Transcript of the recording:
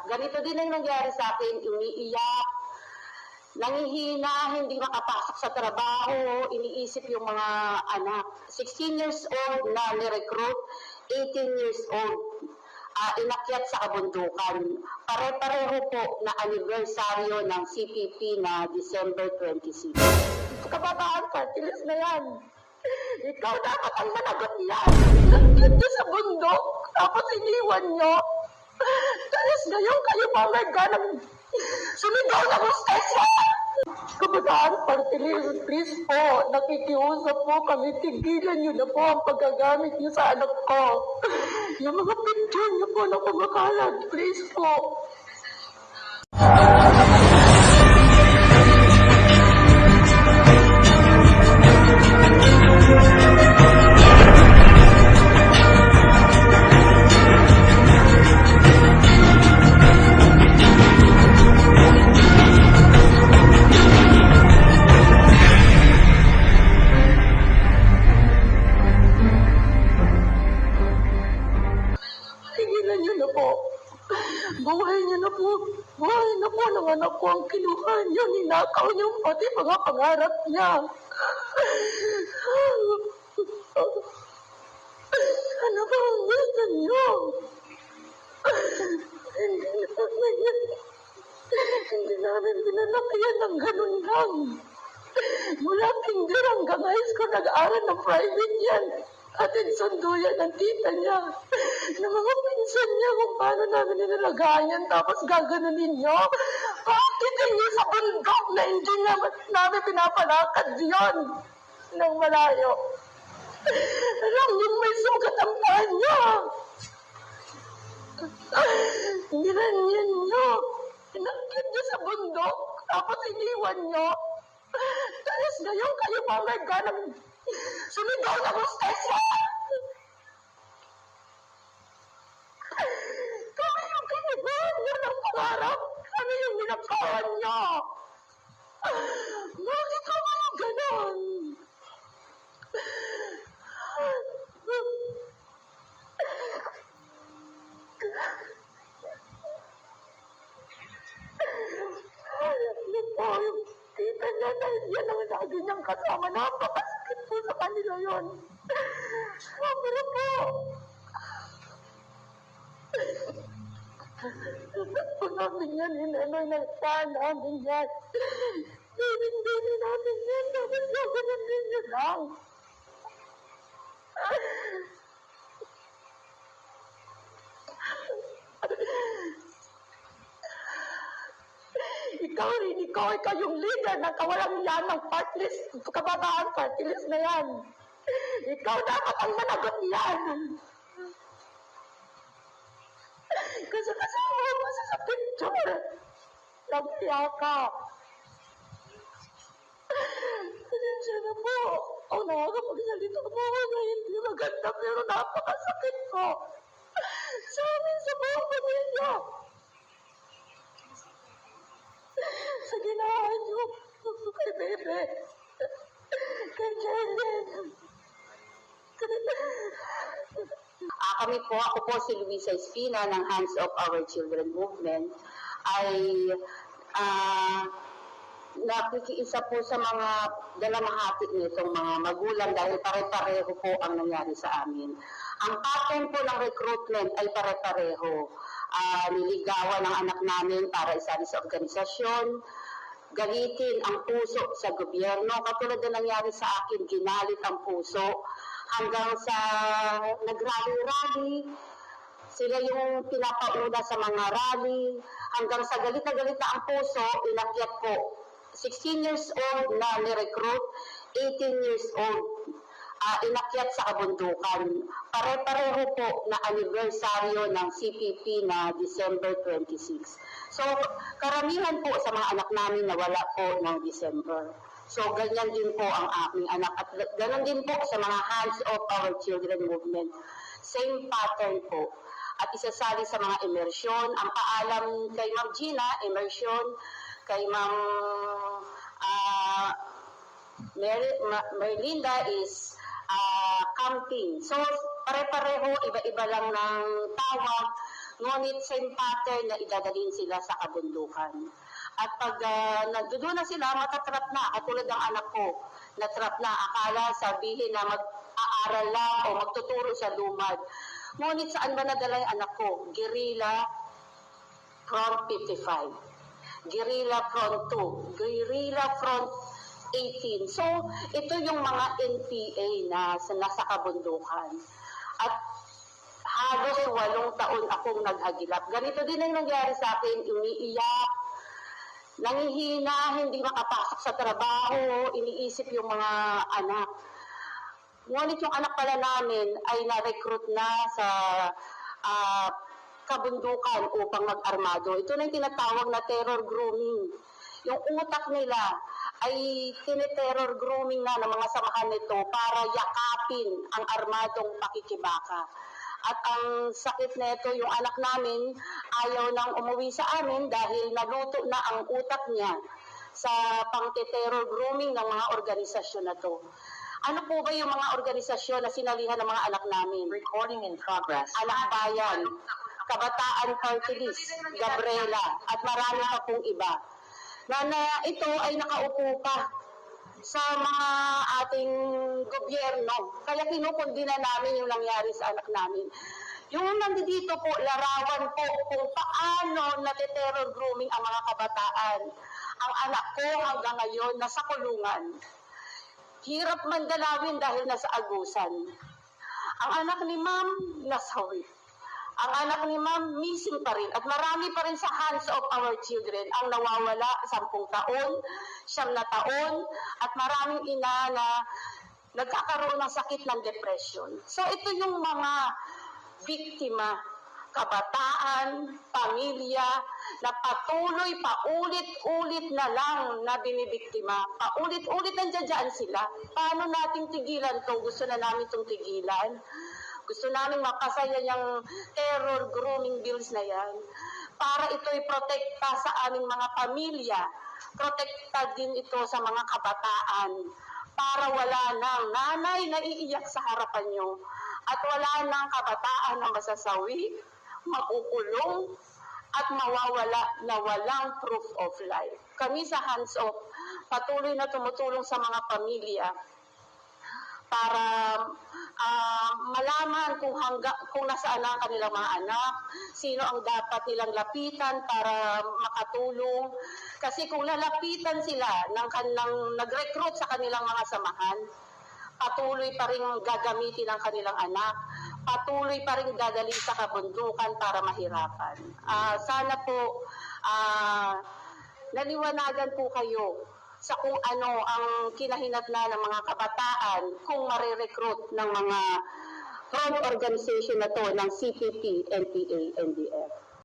Ganito din ang nangyari sa akin, umiiyak, nangihina, hindi makapasok sa trabaho, iniisip yung mga anak. 16 years old na ni-recruit, 18 years old, inakyat sa kabundukan. Pare-pareho po na anibersaryo ng CPP na December 26. Kabataan, partilis na yan. Ikaw dapat ang managot niyan. Inakyat niyo sa bundok, tapos iniwan niyo. Talis ngayon kayo mga ng sumigaw na hostesya. Kabataan, partilis, please po, nakikiusap po kami, tigilan niyo na po ang paggagamit niyo sa anak ko. Yung mga picture niyo po na kumakalat, please po. Tigilan niyo na po. Buhay niyo na po. Buhay na po ng anak ko ang kinuha niyo. Ninakaw niyo pati mga pangarap niya. Ano ba ang gusto niyo? Hindi namin pinalakayan ng ganun lang. Mula kinder hanggang high school, nag-aaral ng private yan. Atin sundo yan ng tita niya. Ng mga pinsan niya kung paano namin nilalagayan yan. Tapos gaganunin niyo. Bakit niyo sa bundok na hindi namin pinapalakad yun ng malayo? Alam niyo may sugat ang paa niya. Nilanyan niyo. Inakyat niyo sa bundok. Tapos iniwan niyo. Talis ngayon kayo mga ng sumigaw na hostesya. Kami yung kinibuhan niyo ng pangarap. Kami yung ninakawan niyo. Bakit ko kayo ganon? Yung tita niya dahil yan ang lagi niyang kasama. Napakasakit po sa kanila yun. Pero po, po namin yan, hinanoy ng saan namin yan. Dinin namin yan, tapos gaganon din yun lang. Ikaw yung leader ng kawalang yan ng party list, kabataan party list na yan. Ikaw dapat ang managot niyan. Kasi kasama mo sa picture. Nagpiyakap. Pasensya na po. Ako nakakapagsalita po ako na hindi maganda pero napakasakit po. Sa amin sa buong pamilya. Sa ginawa niyo kay Bebe, kay Jalen. Ako po si Luisa Espina ng Hands of Our Children Movement ay nakikiisa po sa mga dalamahati nitong mga magulang dahil pare-pareho po ang nangyari sa amin. Ang pattern po ng recruitment ay pare-pareho. Niligawan ng anak namin para isali sa organisasyon, galitin ang puso sa gobyerno. Katulad na nangyari sa akin, ginalit ang puso hanggang sa nag-rally-rally. Sila yung pinapauna sa mga rally. Hanggang sa galit na ang puso, inakyat po. 16 years old na ni-recruit, 18 years old. Inakyat sa kabundukan. Pare-pareho po na anibersaryo ng CPP na December 26. So, karamihan po sa mga anak namin na wala po ng December. So, ganyan din po ang aking anak. At ganyan din po sa mga Hands of Our Children Movement. Same pattern po. At isasali sa mga immersion. Ang paalam kay Ma'am Gina, immersion. Kay Ma'am Merlinda is camping. So, pare-pareho, iba-iba lang ng tawag. Ngunit same pattern na idadalhin sila sa kabundukan. At pag nandoon na sila, matatrap na, katulad ng anak ko, natrap na, akala sabihin na mag-aaral lang o magtuturo sa lumad. Ngunit saan ba nadala yung anak ko? Guerrilla Front 55, Guerrilla Front 2, Guerrilla Front 18. So, ito yung mga NPA na nasa kabundukan. At halos 8 taon akong naghagilap. Ganito din ang nangyari sa akin, umiiyak, nangihina, hindi makapasok sa trabaho, iniisip yung mga anak. Ngunit yung anak pala namin ay na-recruit na sa kabundukan upang mag-armado. Ito na yung tinatawag na terror grooming. Yung utak nila ay tiniterror grooming na ng mga samahan nito para yakapin ang armadong pakikibaka. At ang sakit nito, yung anak namin ayaw nang umuwi sa amin dahil naluto na ang utak niya sa pang-terror grooming ng mga organisasyon na to. Ano po ba yung mga organisasyon na sinalihan ng mga anak namin? Recording in progress. Anak Bayan, Kabataan Party List, Gabriela, at marami pa pong iba. Na ito ay nakaupo pa sa mga ating gobyerno. Kaya kinukundina namin yung nangyari sa anak namin. Yung nandito po, larawan po kung paano natiterror grooming ang mga kabataan. Ang anak ko hanggang ngayon nasa kulungan. Hirap man dalawin dahil nasa agusan. Ang anak ni Ma'am nasawi. Ang anak ni Ma'am missing pa rin. At marami pa rin sa hands of our children ang nawawala 10 taon, 9 na taon, at maraming ina na nagkakaroon ng sakit ng depression. So ito yung mga biktima, kabataan, pamilya, na patuloy, paulit-ulit na lang na binibiktima. Paulit-ulit nandiyan sila. Paano nating tigilan to? Gusto na namin itong tigilan. Gusto namin mapasaya yung terror grooming bills na yan para ito'y protekta sa aming mga pamilya. Protekta din ito sa mga kabataan para wala nang nanay na iiyak sa harapan nyo at wala nang kabataan na masasawi, makukulong, at mawawala na walang proof of life. Kami sa Hands Off, patuloy na tumutulong sa mga pamilya para malaman kung nasaan ang kanilang mga anak, sino ang dapat nilang lapitan para makatulong. Kasi kung lalapitan sila ng nag-recruit sa kanilang mga samahan, patuloy pa rin gagamitin ang kanilang anak, patuloy pa rin dadalhin sa kabundukan para mahirapan. Sana po naliwanagan po kayo sa kung ano ang kinahinatnan ng mga kabataan kung marirecruit ng mga front organization na to ng CPP, NPA, NDF.